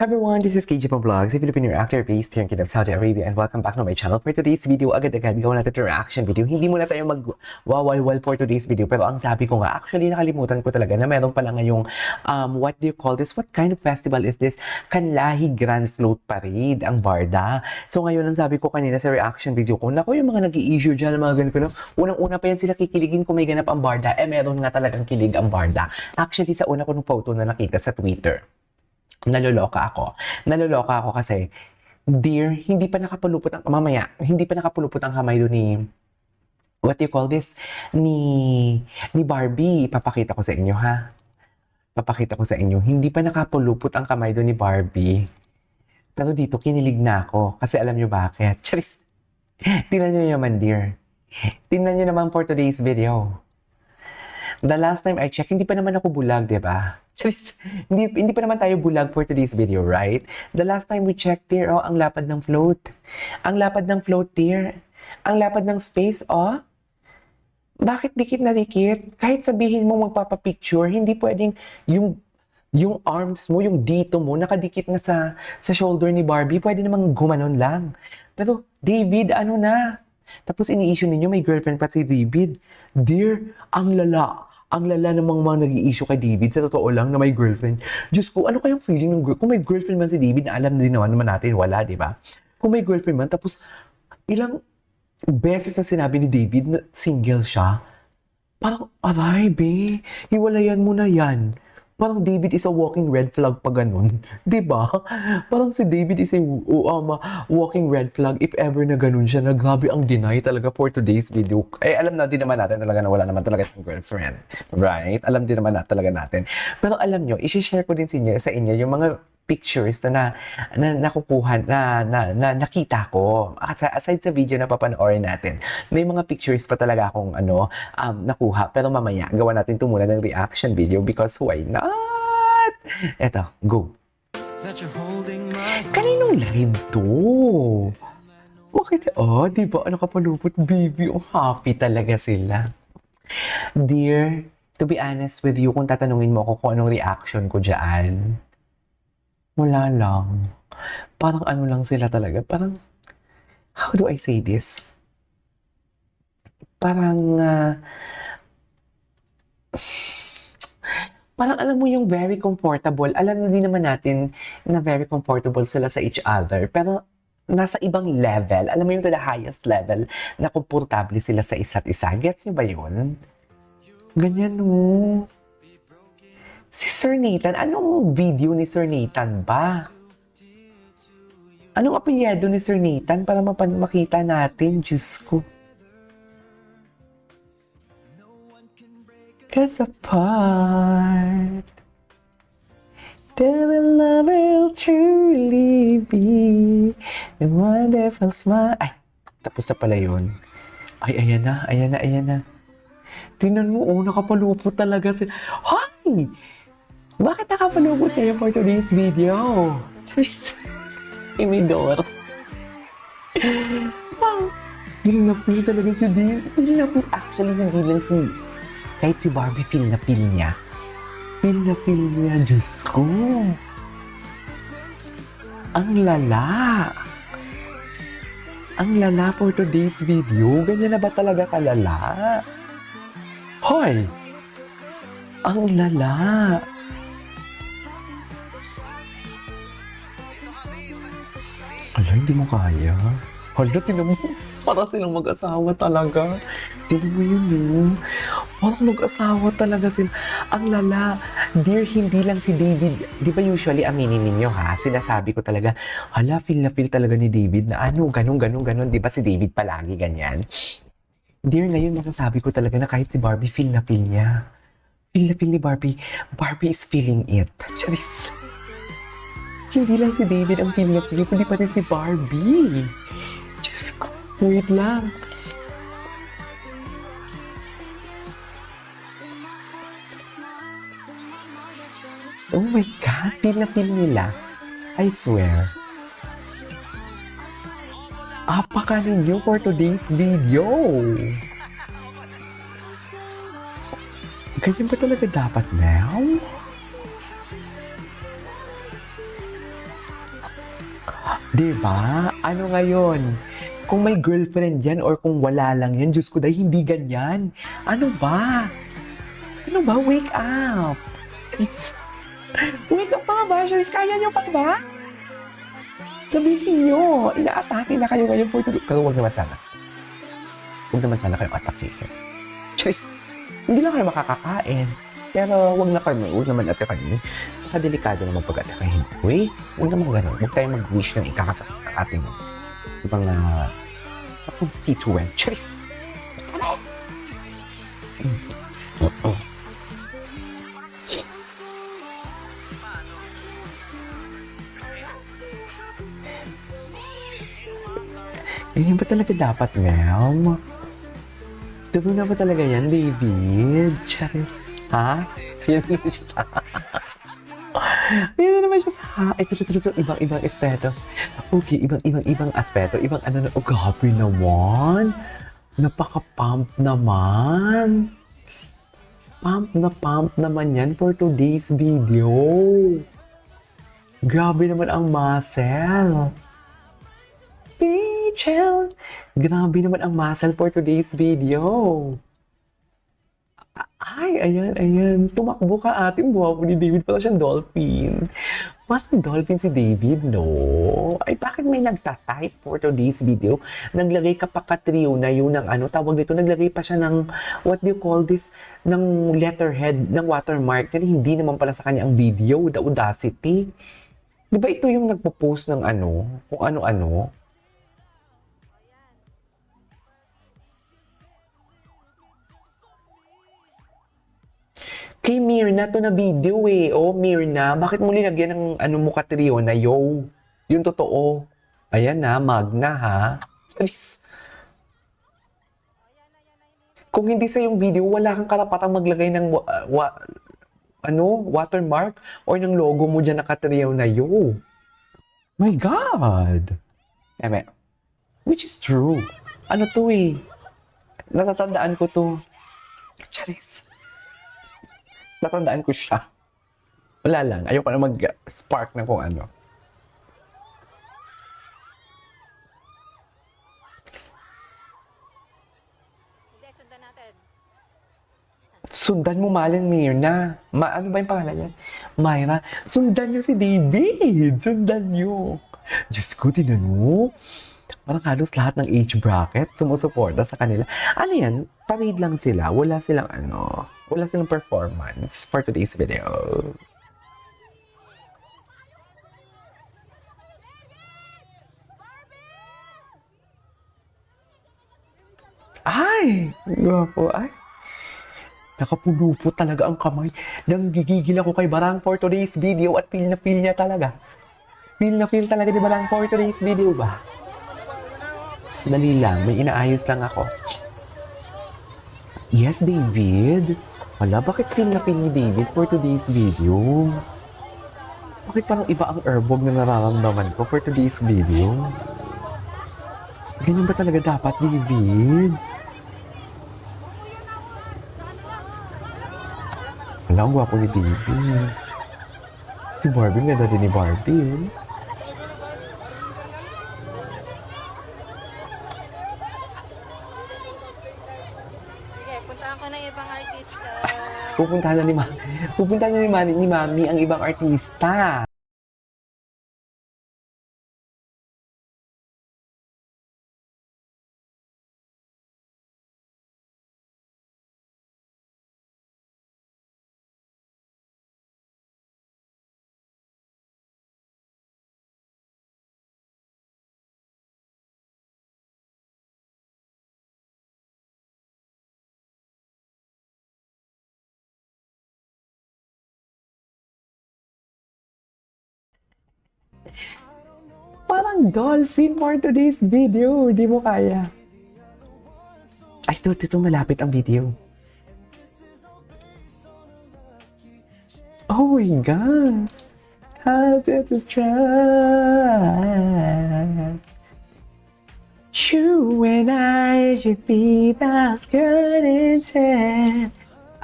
Hi everyone, this is KJ from Vlogs, a Filipino reactor based here in Kingdom, Saudi Arabia, and welcome back to my channel. For today's video, agad-agad gawin natin ito reaction video. Hindi muna tayo mag-wawal-wal for today's video, pero ang sabi ko nga, actually nakalimutan ko talaga na meron pala ngayong, what do you call this? What kind of festival is this? Kanlahi Grand Float Parade, ang Barda. So ngayon, ang sabi ko kanina sa reaction video ko, naku, yung mga nag-i-issue dyan, mga ganito, unang-una pa yan sila kikiligin kung may ganap ang Barda, meron nga talagang kilig ang Barda. Actually, sa una ko ng photo na nakita sa Twitter, Naloloka ako kasi, dear, hindi pa nakapulupot ang kamay doon ni, what do you call this? Ni Barbie. Papakita ko sa inyo, ha? Hindi pa nakapulupot ang kamay doon ni Barbie. Pero dito, kinilig na ako. Kasi alam nyo bakit? Charis! Tingnan nyo naman, dear. Tingnan nyo naman for today's video. The last time I checked, hindi pa naman ako bulag, diba? Charis, hindi pa naman tayo bulag for today's video, right? The last time we checked, dear, oh, ang lapad ng float. Ang lapad ng float, dear. Ang lapad ng space, oh. Bakit dikit na dikit? Kahit sabihin mo magpapapicture, hindi pwedeng yung arms mo, yung dito mo, nakadikit na sa shoulder ni Barbie. Pwede namang gumanon lang. Pero, David, ano na? Tapos ini-issue ninyo, may girlfriend pa si David. Dear, ang lala namang mga nag-i-issue kay David, sa totoo lang na may girlfriend. Diyos ko, ano kayang feeling ng girl? Kung may girlfriend man si David, na alam na din naman natin, wala, di ba? Kung may girlfriend man, tapos ilang beses na sinabi ni David na single siya, parang, aray, be, hiwalayan mo na yan. Parang David is a walking red flag pa ganun. Diba? Parang si David is a walking red flag if ever na ganun siya, na grabe ang deny talaga for today's video. Eh, alam na din naman natin talaga na wala naman talaga siyang girlfriend. Right? Alam din naman talaga natin. Pero alam nyo, isi-share ko din sa inyo yung mga pictures na nakukuha, na nakita ko. Aside sa video na papanoorin natin, may mga pictures pa talaga akong nakuha. Pero mamaya, gawa natin ito muna ng reaction video because why not? Eto, go. Kaninong live to? Bakit? Oh, di ba? Ano ka palupot, baby? Oh, happy talaga sila. Dear, to be honest with you, kung tatanungin mo ako kung anong reaction ko dyan, wala lang. Parang ano lang sila talaga. Parang, how do I say this? Parang, parang alam mo yung very comfortable. Alam na din naman natin na very comfortable sila sa each other. Pero, nasa ibang level. Alam mo yung to the highest level na komportable sila sa isa't isa. Gets nyo ba yun? Ganyan, no? Si Sir Nathan, anong video ni Sir Nathan ba? Anong apelyido ni Sir Nathan para makita natin? Diyos ko. Cause apart, there will love will truly be a wonderful smile. Ay, tapos na pala yun. Ay, ayan na. Tingnan mo, nakapalupot talaga sila. Hi! Bakit nakapalubot kayo for today's video? Jeez. Imidor. Wow. Feel na feel talaga si Dean. Actually, hindi lang kahit si Barbie, feel na feel niya. Diyos ko. Ang lala for today's video. Ganyan na ba talaga kalala? Hoy! Ang lala. Hala, hindi mo kaya. Hala, tinan mo. Para silang mag-asawa talaga. Tinan mo yun, no? Parang mag-asawa talaga sila. Ang lala. Dear, hindi lang si David. Di ba usually aminin ninyo, ha? Sinasabi ko talaga, hala, feel na feel talaga ni David na ganun. Di ba si David palagi ganyan? Dear, ngayon masasabi ko talaga na kahit si Barbie, feel na feel niya. Feel na feel ni Barbie. Barbie is feeling it. Charis. Hindi lang si David ang feel na feel, kundi pati si Barbie. Diyos ko, wait lang. Oh my God, feel na feel nila. I swear. Apaka ninyo for today's video. Ganyan ba talaga dapat now? Diba? Ano ngayon? Kung may girlfriend yan or kung wala lang yan, Diyos ko dahil hindi ganyan. Ano ba? Ano ba? Wake up! Please. Wake up mga bashers! Kaya nyo pa ba? Sabihin nyo, ina-atake na kayo ngayon for today. Pero huwag naman sana. Huwag naman sana kayong atakihin. Choice! Hindi lang kayo makakakain. Pero huwag naman atakahin. Nakadelikado naman pag-atakahin. Wait, huwag naman gano'n. Huwag tayong mag-wish ng ikakasakit ng ating mga constituent. Choice! Ganyan ba talaga dapat, ma'am? Tuloy na ba talaga yan, David? Charis. Ha? Yan na naman siya sa... Yan na naman siya sa... Ito. Ibang aspeto. Okay, ibang aspeto. Ibang ano na... Oh, grabe naman. Napaka-pump naman. Pump naman yan for today's video. Grabe naman ang muscle. Rachel! Grabe naman ang muscle for today's video. Ay, ayan. Tumakbo ka ate. Buha po ni David. Pala siyang dolphin. Parang dolphin si David, no? Ay, bakit may nagtatype for today's video? Naglagay ka pa ka-trio na yun ng ano, tawag dito, naglagay pa siya ng, what do you call this? Ng letterhead, ng watermark. Yan, hindi naman pala sa kanya ang video, the audacity. Di ba ito yung nagpo-post ng ano, kung ano-ano? Kay Mirna to na video eh. Oh, Mirna, bakit mo linagyan ng ano mo katriyo na yo? Yung totoo. Ayan na, Magna ha. Alis. Kung hindi sa yung video, wala kang karapatang maglagay ng watermark or ng logo mo dyan na katriyo na yo. My God! Eme, which is true. Ano to eh? Natatandaan ko to. Charis. Natandaan ko siya. Wala lang. Ayoko na mag-spark na kung ano. Hindi, sundan natin. Sundan mo Malin Mirna. Ano ba yung pangalan niya? Myra. Sundan niyo si David. Sundan niyo. Diyos ko, tinan mo. Parang halos lahat ng age bracket sumusuporta sa kanila. Ano yan? Parade lang sila. Wala silang performance for today's video. Ay! Gwapo. Ay! Nakapuno po talaga ang kamay. Nanggigigil ako kay Barang for today's video at feel na feel niya talaga. Feel na feel talaga ni Barang for today's video ba? Dali lang, may inaayos lang ako. Yes, David. Wala, bakit feel na feel ni David for today's video? Bakit parang iba ang herbog na nararamdaman ko for today's video? Ganyan ba talaga dapat, David? Wala, ang gwapo ni David. Si Barbie, ganda din ni Barbie. Sige, puntahan ko na ibang artista. Pupuntahan na ni Mami ang ibang artista. Parang dolphin for today's video. Di mo kaya. Ay, ito, malapit ang video. Oh my God. How to try. You and I should be the skirt and chair.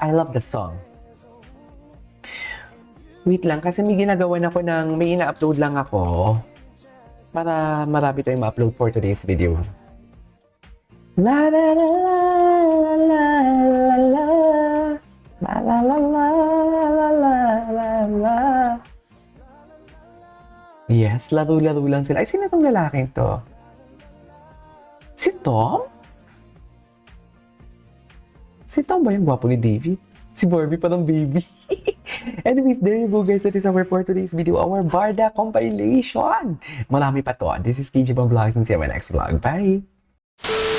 I love the song. Wait lang, kasi may ina-upload lang ako. para marami tayong ma-upload for today's video. La la la la la la la la la la la la la la la. Yes, laro-laro lang sila. Ay, sino tong lalaking to? Si Tom? Si Tom ba yung gwapo ni Davey? Si Barbie parang baby. Anyways, there you go guys. That is our for today's video. Our Barda compilation. Marami pa to. This is KJ Vlogs and see you in my next vlog. Bye!